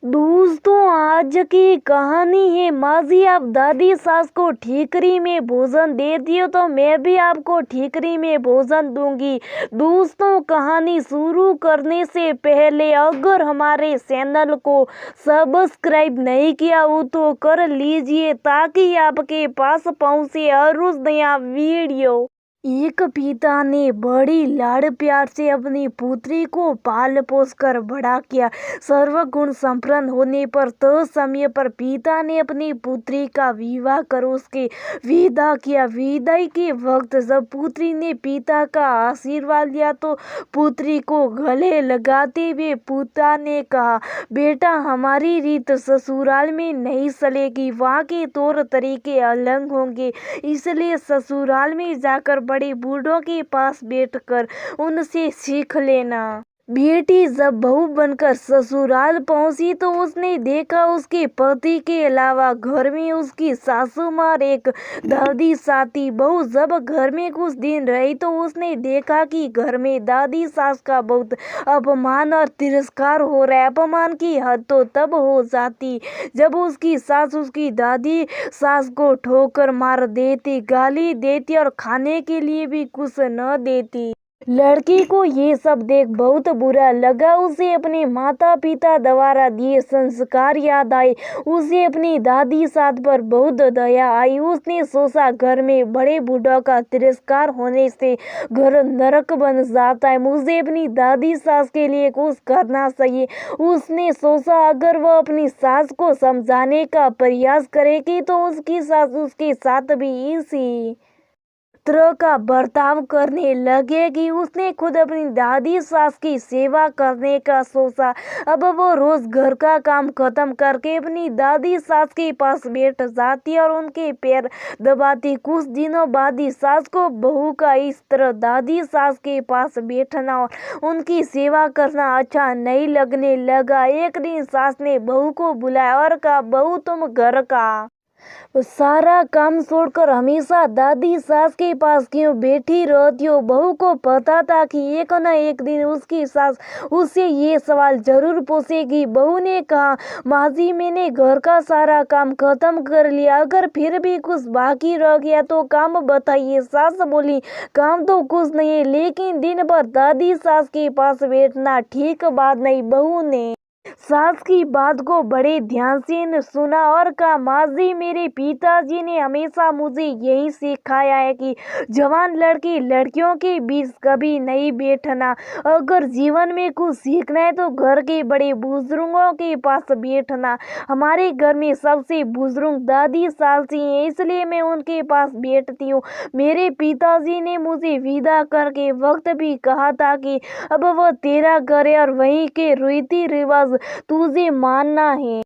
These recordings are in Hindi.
दोस्तों, आज की कहानी है माजी। आप दादी सास को ठीकरी में भोजन देती हो तो मैं भी आपको ठीकरी में भोजन दूंगी। दोस्तों, कहानी शुरू करने से पहले अगर हमारे चैनल को सब्सक्राइब नहीं किया हो तो कर लीजिए ताकि आपके पास पहुंचे हर रोज नया वीडियो। एक पिता ने बड़ी लाड़ प्यार से अपनी पुत्री को पाल पोस कर बड़ा किया। सर्वगुण संपन्न होने पर तो समय पर पिता ने अपनी पुत्री का विवाह कर उसके विदा किया। विदाई के वक्त जब पुत्री ने पिता का आशीर्वाद लिया तो पुत्री को गले लगाते हुए पिता ने कहा, बेटा, हमारी रीत ससुराल में नहीं चलेगी, वहाँ के तौर तरीके अलग होंगे, इसलिए ससुराल में जाकर बड़े बूढ़ों के पास बैठकर उनसे सीख लेना। बेटी जब बहू बनकर ससुराल पहुंची तो उसने देखा उसके पति के अलावा घर में उसकी सासू माँ और एक दादी साथी। बहू जब घर में कुछ दिन रही तो उसने देखा कि घर में दादी सास का बहुत अपमान और तिरस्कार हो रहा है। अपमान की हद तो तब हो जाती जब उसकी सास उसकी दादी सास को ठोकर मार देती, गाली देती और खाने के लिए भी कुछ न देती। लड़की को ये सब देख बहुत बुरा लगा। उसे अपने माता पिता द्वारा दिए संस्कार याद आए। उसे अपनी दादी सास पर बहुत दया आई। उसने सोचा घर में बड़े बूढ़ों का तिरस्कार होने से घर नरक बन जाता है, मुझे अपनी दादी सास के लिए कुछ करना चाहिए। उसने सोचा अगर वह अपनी सास को समझाने का प्रयास करेगी तो उसकी सास उसके साथ भी इसी तरह का बर्ताव करने लगेगी। उसने खुद अपनी दादी सास की सेवा करने का सोचा। अब वो रोज घर का काम खत्म करके अपनी दादी सास के पास बैठ जाती और उनके पैर दबाती। कुछ दिनों बाद ही सास को बहू का इस तरह दादी सास के पास बैठना और उनकी सेवा करना अच्छा नहीं लगने लगा। एक दिन सास ने बहू को बुलाया और कहा, बहू, तुम घर का सारा काम छोड़कर हमेशा दादी सास के पास क्यों बैठी रहती हो? बहू को पता था कि एक न एक दिन उसकी सास उससे ये सवाल जरूर पूछेगी। बहू ने कहा, माँ जी, मैंने घर का सारा काम खत्म कर लिया, अगर फिर भी कुछ बाकी रह गया तो काम बताइए। सास बोली, काम तो कुछ नहीं है, लेकिन दिन भर दादी सास के पास बैठना ठीक बात नहीं। बहू ने सास की बात को बड़े ध्यान से सुना और कहा, माँ जी, मेरे पिताजी ने हमेशा मुझे यही सिखाया है कि जवान लड़की लड़कियों के बीच कभी नहीं बैठना। अगर जीवन में कुछ सीखना है तो घर के बड़े बुजुर्गों के पास बैठना। हमारे घर में सबसे बुजुर्ग दादी सास ही हैं, इसलिए मैं उनके पास बैठती हूँ। मेरे पिताजी ने मुझे विदा करके वक्त भी कहा था कि अब वह तेरा घर है और वहीं के रीति रिवाज तुझे मानना है।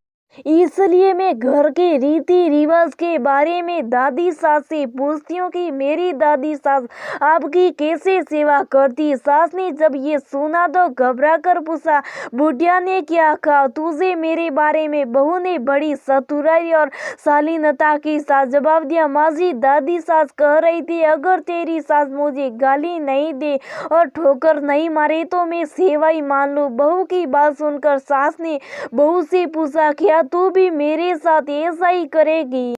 इसलिए मैं घर के रीति रिवाज के बारे में दादी सास से पूछती हूँ कि मेरी दादी सास आपकी कैसे सेवा करती। सास ने जब ये सुना तो घबरा कर पूछा, बुढ़िया ने क्या कहा तुझे मेरे बारे में? बहू ने बड़ी चतुराई और शालीनता के साथ जवाब दिया, माँ जी, दादी सास कह रही थी अगर तेरी सास मुझे गाली नहीं दे और ठोकर नहीं मारे तो मैं सेवा ही मान लूँ। बहू की बात सुनकर सास ने बहू से पूछा, क्या तू भी मेरे साथ ऐसा ही करेगी?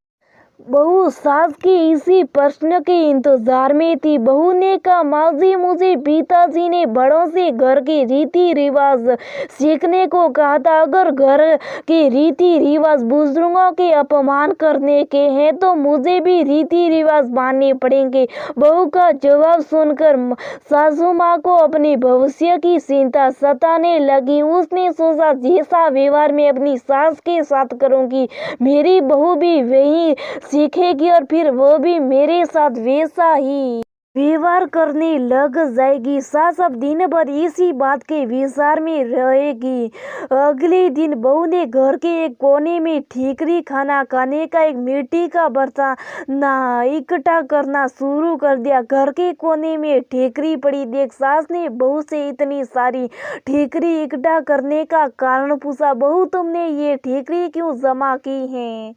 बहू सास के इसी प्रश्न के इंतजार में थी। बहू ने कहा, माँ जी, मुझे पिताजी ने बड़ों से घर के रीति रिवाज सीखने को कहा था। अगर घर के रीति रिवाज बुजुर्गों के अपमान करने के हैं तो मुझे भी रीति रिवाज मानने पड़ेंगे। बहू का जवाब सुनकर सासू माँ को अपने भविष्य की चिंता सताने लगी। उसने सोचा, जैसा व्यवहार मैं अपनी सास के साथ करूंगी मेरी बहू भी वही सीखेगी और फिर वो भी मेरे साथ वैसा ही व्यवहार करने लग जाएगी। सास अब दिन भर इसी बात के विचार में रहेगी। अगले दिन बहू ने घर के एक कोने में ठीकरी खाना खाने का एक मिट्टी का बर्तन इकट्ठा करना शुरू कर दिया। घर के कोने में ठीकरी पड़ी देख सास ने बहू से इतनी सारी ठीकरी इकट्ठा करने का कारण पूछा। बहू, तुमने ये ठीकरी क्यों जमा की है?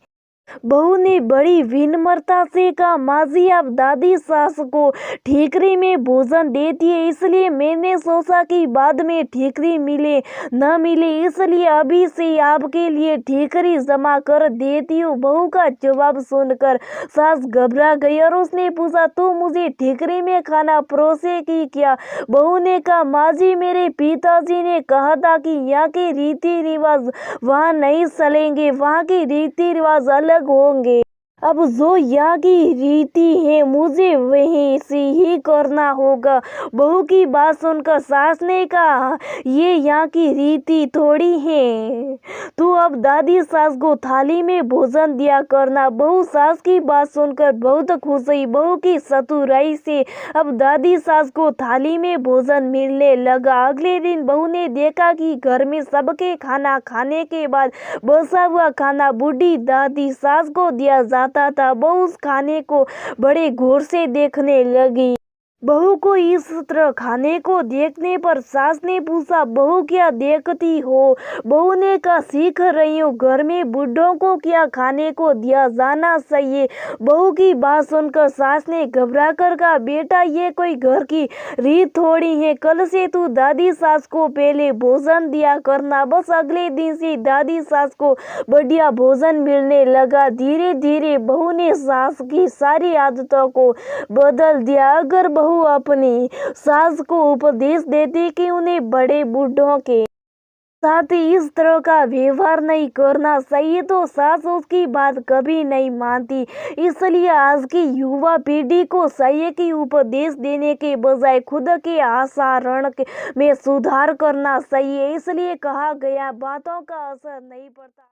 बहू ने बड़ी विनम्रता से कहा, माँ जी आप दादी सास को ठीकरी में भोजन देती है, इसलिए मैंने सोचा कि बाद में ठीकरी मिले न मिले, इसलिए अभी से आपके लिए ठीकरी जमा कर देती हूँ। बहू का जवाब सुनकर सास घबरा गई और उसने पूछा, तू मुझे ठीकरी में खाना परोसेगी क्या? बहू ने कहा, माँ जी मेरे पिताजी ने कहा था कि यहाँ के रीति रिवाज वहाँ नहीं चलेंगे, वहाँ के रीति रिवाज अलग होंगे। अब जो यहाँ की रीति है मुझे वही से ही करना होगा। बहू की बात सुनकर सास ने कहा, ये यहाँ की रीति थोड़ी है, तू अब दादी सास को थाली में भोजन दिया करना। बहू सास की बात सुनकर बहुत खुश हुई। बहू की चतुराई से अब दादी सास को थाली में भोजन मिलने लगा। अगले दिन बहू ने देखा कि घर में सबके खाना खाने के बाद बचा हुआ खाना बूढ़ी दादी सास को दिया जाता था। बहू उस खाने को बड़े गौर से देखने लगी। बहू को इस तरह खाने को देखने पर सास ने पूछा, बहू क्या देखती हो? बहू ने कहा, सीख रही हूँ, घर में बूढ़ों को क्या खाने को दिया जाना चाहिए। बहू की बात सुनकर सास ने घबरा कर कहा, बेटा ये कोई घर की रीत थोड़ी है, कल से तू दादी सास को पहले भोजन दिया करना। बस अगले दिन से दादी सास को बढ़िया भोजन मिलने लगा। धीरे धीरे बहू ने सास की सारी आदतों को बदल दिया। अगर बहू अपनी सास को उपदेश देती कि उन्हें बड़े बूढ़ों के साथ इस तरह का व्यवहार नहीं करना चाहिए तो सास उसकी बात कभी नहीं मानती। इसलिए आज की युवा पीढ़ी को चाहिए कि उपदेश देने के बजाय खुद के आचरण में सुधार करना चाहिए। इसलिए कहा गया बातों का असर नहीं पड़ता।